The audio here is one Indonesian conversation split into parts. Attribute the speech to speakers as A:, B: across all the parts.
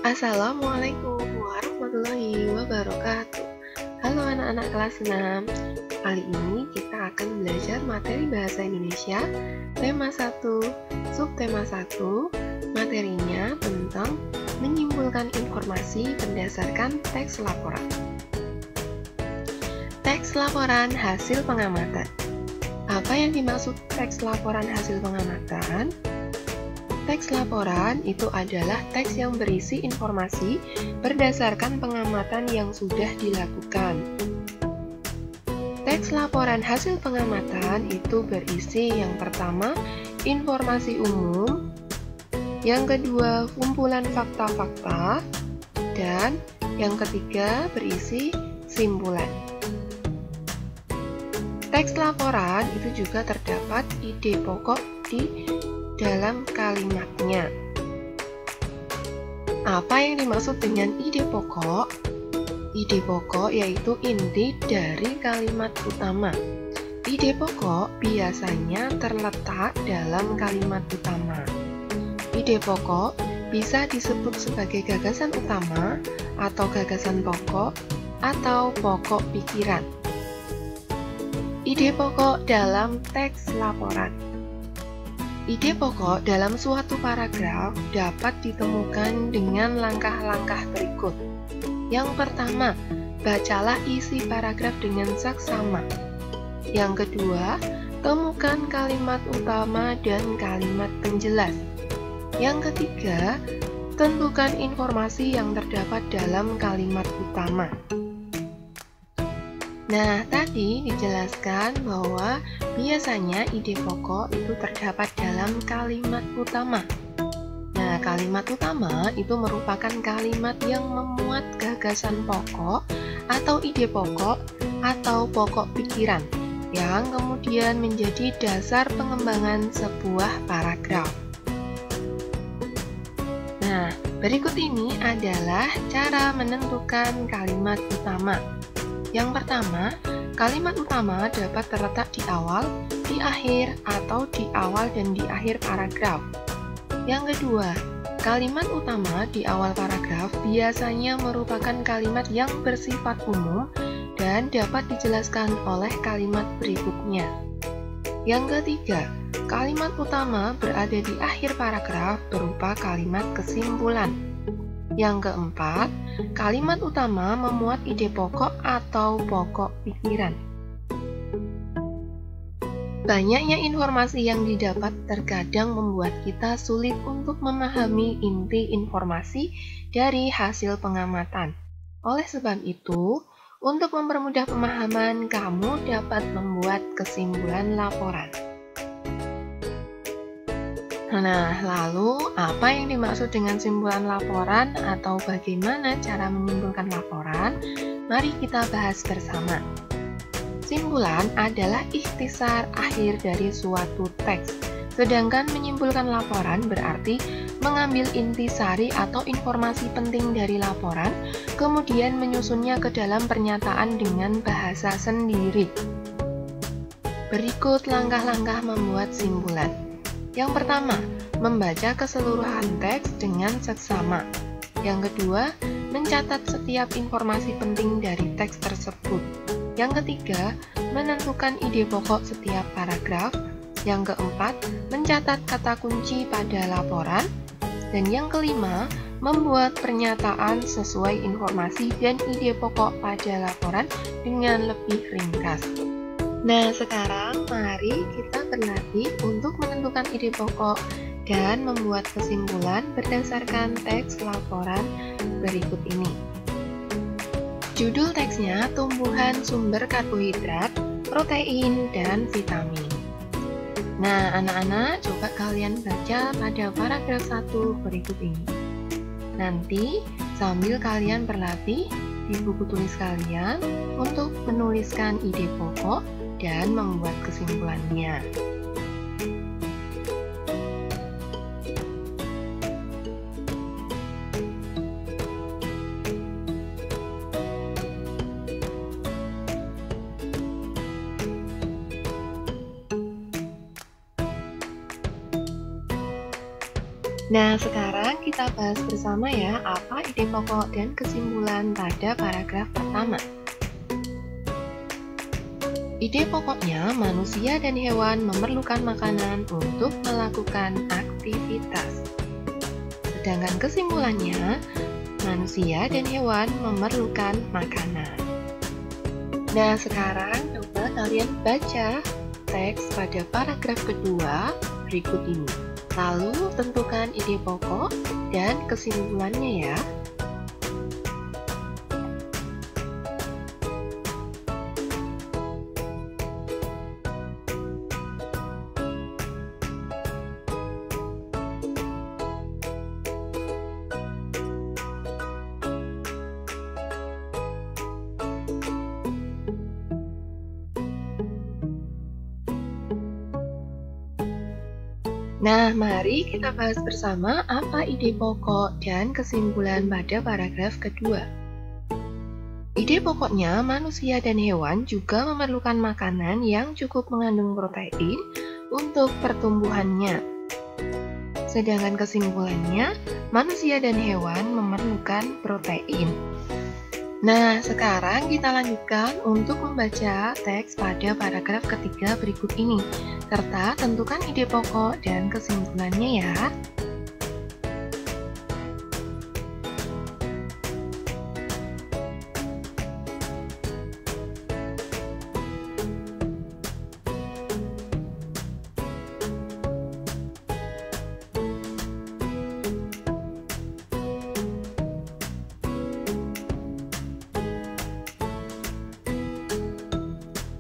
A: Assalamualaikum warahmatullahi wabarakatuh. Halo anak-anak kelas 6. Kali ini kita akan belajar materi Bahasa Indonesia tema 1, subtema 1. Materinya tentang menyimpulkan informasi berdasarkan teks laporan. Teks laporan hasil pengamatan. Apa yang dimaksud teks laporan hasil pengamatan? Teks laporan itu adalah teks yang berisi informasi berdasarkan pengamatan yang sudah dilakukan. Teks laporan hasil pengamatan itu berisi yang pertama, informasi umum, yang kedua, kumpulan fakta-fakta, dan yang ketiga, berisi simpulan. Teks laporan itu juga terdapat ide pokok di dalam kalimatnya. Apa yang dimaksud dengan ide pokok? Ide pokok yaitu inti dari kalimat utama. Ide pokok biasanya terletak dalam kalimat utama. Ide pokok bisa disebut sebagai gagasan utama atau gagasan pokok atau pokok pikiran. Ide pokok dalam teks laporan. Ide pokok dalam suatu paragraf dapat ditemukan dengan langkah-langkah berikut. Yang pertama, bacalah isi paragraf dengan saksama. Yang kedua, temukan kalimat utama dan kalimat penjelas. Yang ketiga, tentukan informasi yang terdapat dalam kalimat utama. Nah, tadi dijelaskan bahwa biasanya ide pokok itu terdapat dalam kalimat utama. Nah, kalimat utama itu merupakan kalimat yang memuat gagasan pokok atau ide pokok atau pokok pikiran yang kemudian menjadi dasar pengembangan sebuah paragraf. Nah, berikut ini adalah cara menentukan kalimat utama. Yang pertama, kalimat utama dapat terletak di awal, di akhir, atau di awal dan di akhir paragraf. Yang kedua, kalimat utama di awal paragraf biasanya merupakan kalimat yang bersifat umum dan dapat dijelaskan oleh kalimat berikutnya. Yang ketiga, kalimat utama berada di akhir paragraf berupa kalimat kesimpulan. Yang keempat, kalimat utama memuat ide pokok atau pokok pikiran. Banyaknya informasi yang didapat terkadang membuat kita sulit untuk memahami inti informasi dari hasil pengamatan. Oleh sebab itu, untuk mempermudah pemahaman, kamu dapat membuat kesimpulan laporan. Nah, lalu apa yang dimaksud dengan simpulan laporan atau bagaimana cara menyimpulkan laporan? Mari kita bahas bersama. Simpulan adalah ikhtisar akhir dari suatu teks, sedangkan menyimpulkan laporan berarti mengambil inti sari atau informasi penting dari laporan, kemudian menyusunnya ke dalam pernyataan dengan bahasa sendiri. Berikut langkah-langkah membuat simpulan. Yang pertama, membaca keseluruhan teks dengan seksama. Yang kedua, mencatat setiap informasi penting dari teks tersebut. Yang ketiga, menentukan ide pokok setiap paragraf. Yang keempat, mencatat kata kunci pada laporan. Dan yang kelima, membuat pernyataan sesuai informasi dan ide pokok pada laporan dengan lebih ringkas. Nah, sekarang mari kita berlatih untuk menentukan ide pokok dan membuat kesimpulan berdasarkan teks laporan berikut ini. Judul teksnya tumbuhan sumber karbohidrat, protein, dan vitamin. Nah, anak-anak coba kalian baca pada paragraf 1 berikut ini. Nanti sambil kalian berlatih di buku tulis kalian untuk menuliskan ide pokok dan membuat kesimpulannya. Nah, sekarang kita bahas bersama ya, apa ide pokok dan kesimpulan pada paragraf pertama. Ide pokoknya, manusia dan hewan memerlukan makanan untuk melakukan aktivitas. Sedangkan kesimpulannya, manusia dan hewan memerlukan makanan. Nah, sekarang coba kalian baca teks pada paragraf kedua berikut ini. Lalu tentukan ide pokok dan kesimpulannya ya. Nah, mari kita bahas bersama apa ide pokok dan kesimpulan pada paragraf kedua. Ide pokoknya, manusia dan hewan juga memerlukan makanan yang cukup mengandung protein untuk pertumbuhannya. Sedangkan kesimpulannya, manusia dan hewan memerlukan protein. Nah, sekarang kita lanjutkan untuk membaca teks pada paragraf ketiga berikut ini, serta tentukan ide pokok dan kesimpulannya ya.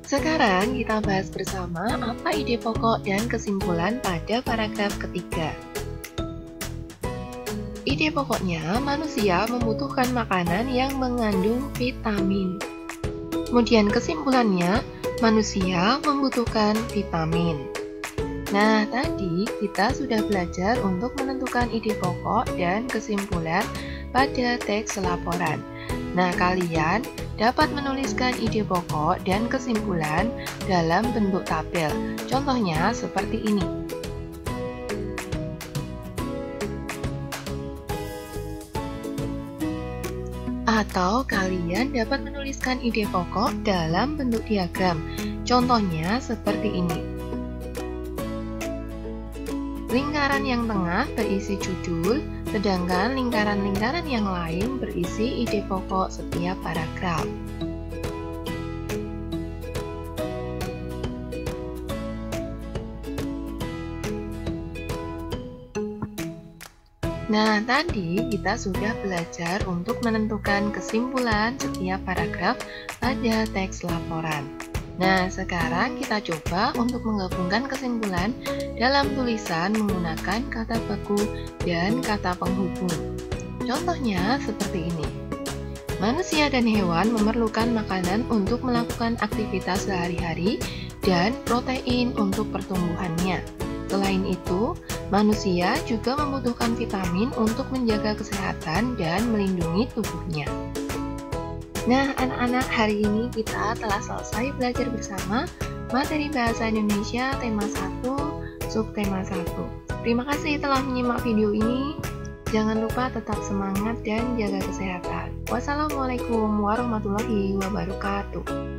A: Sekarang kita bahas bersama apa ide pokok dan kesimpulan pada paragraf ketiga. Ide pokoknya, manusia membutuhkan makanan yang mengandung vitamin. Kemudian kesimpulannya, manusia membutuhkan vitamin. Nah, tadi kita sudah belajar untuk menentukan ide pokok dan kesimpulan pada teks laporan. Nah, kalian dapat menuliskan ide pokok dan kesimpulan dalam bentuk tabel. Contohnya seperti ini. Atau kalian dapat menuliskan ide pokok dalam bentuk diagram. Contohnya seperti ini. Lingkaran yang tengah berisi judul, sedangkan lingkaran-lingkaran yang lain berisi ide pokok setiap paragraf. Nah, tadi kita sudah belajar untuk menentukan kesimpulan setiap paragraf pada teks laporan. Nah, sekarang kita coba untuk menggabungkan kesimpulan dalam tulisan menggunakan kata baku dan kata penghubung. Contohnya seperti ini. Manusia dan hewan memerlukan makanan untuk melakukan aktivitas sehari-hari dan protein untuk pertumbuhannya. Selain itu, manusia juga membutuhkan vitamin untuk menjaga kesehatan dan melindungi tubuhnya. Nah, anak-anak, hari ini kita telah selesai belajar bersama materi Bahasa Indonesia tema 1, subtema 1. Terima kasih telah menyimak video ini. Jangan lupa tetap semangat dan jaga kesehatan. Wassalamualaikum warahmatullahi wabarakatuh.